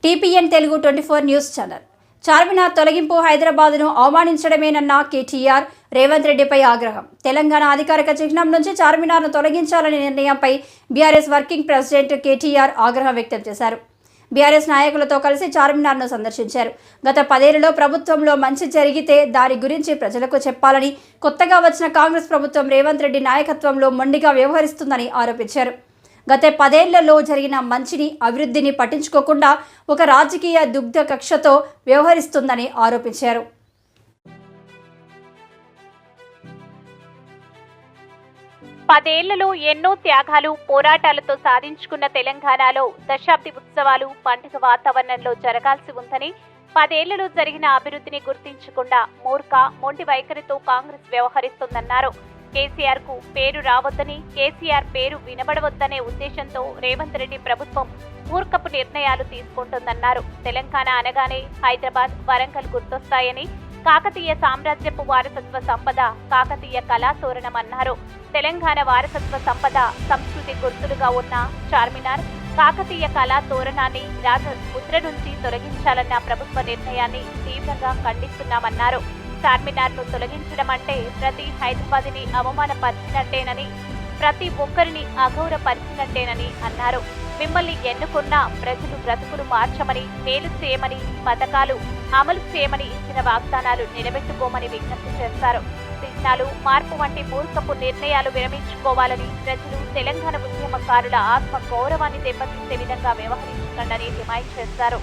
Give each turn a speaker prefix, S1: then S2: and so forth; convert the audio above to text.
S1: TPN Telugu 24 news channel. Charminar తొలగింపు హైదరాబాద్ను అవమానించడమేనన్న కేటీఆర్, రేవంత్ రెడ్డిపై ఆగ్రహం. తెలంగాణ అధికారిక చిహ్నం నుంచి చార్మినార్ను తొలగించాలనే నిర్ణయంపై బీఆర్ఎస్ వర్కింగ్ ప్రెసిడెంట్ కేటీఆర్ ఆగ్రహం వ్యక్తం చేశారు. బీఆర్ఎస్ నాయకులతో కలిసి చార్మినార్ను సందర్శించారు. గత 10 ఏళ్లలో ప్రభుత్వంలో మంచి జరిగితే దాని గురించి ప్రజలకు చెప్పాలని, కొత్తగా వచ్చిన కాంగ్రెస్ ప్రభుత్వం రేవంత్ రెడ్డి నాయకత్వంలో మొండిగా వ్యవహరిస్తుందని ఆరోపించారు. గత 10 ఏళ్లలో జరిగిన మంచిని, అభివృద్ధిని పట్టించుకోకుండా ఒక రాజకీయ దుగ్ధ కక్షతో వ్యవహరిస్తుందని ఆరోపించారు.
S2: పదేళ్లలో ఎన్నో త్యాగాలు, పోరాటాలతో సాధించుకున్న తెలంగాణలో దశాబ్ది ఉత్సవాలు పండుగ వాతావరణంలో జరగాల్సి ఉందని, 10 ఏళ్లలో జరిగిన అభివృద్ధిని గుర్తించకుండా మూర్ఖ, మొండి వైఖరితో కాంగ్రెస్ వ్యవహరిస్తుందన్నారు. కేసీఆర్ కు పేరు రావద్దని, కేసీఆర్ పేరు వినబడవద్దనే ఉద్దేశంతో రేవంత్ రెడ్డి ప్రభుత్వం మూర్ఖపు నిర్ణయాలు తీసుకుంటుందన్నారు. తెలంగాణ అనగానే హైదరాబాద్, వరంగల్ గుర్తొస్తాయని, కాకతీయ సామ్రాజ్యపు వారసత్వ సంపద, కాకతీయ కళాతోరణమన్నారు. తెలంగాణ వారసత్వ సంపద, సంస్కృతి గుర్తులుగా ఉన్న చార్మినార్, కాకతీయ కళాతోరణాన్ని రాజముద్ర నుంచి తొలగించాలన్న ప్రభుత్వ నిర్ణయాన్ని తీవ్రంగా ఖండిస్తున్నామన్నారు. చార్మినార్ను తొలగించడం అంటే ప్రతి హైదరాబాద్ని అవమానపరిచినట్టేనని, ప్రతి ఒక్కరిని అగౌరవపరిచినట్టేనని అన్నారు. మిమ్మల్ని ఎన్నుకున్న ప్రజలు బ్రతుకులు మార్చమని, మేలు చేయమని, పథకాలు అమలు చేయమని ఇచ్చిన వాగ్దానాలు నిలబెట్టుకోమని విజ్ఞప్తి చేశారు. చిహ్నాలు మార్పు వంటి మూర్ఖపు నిర్ణయాలు విరమించుకోవాలని, ప్రజలు తెలంగాణ ఉద్యమకారుల ఆత్మ గౌరవాన్ని దెబ్బతీసే విధంగా వ్యవహరించకండని డిమాండ్ చేశారు.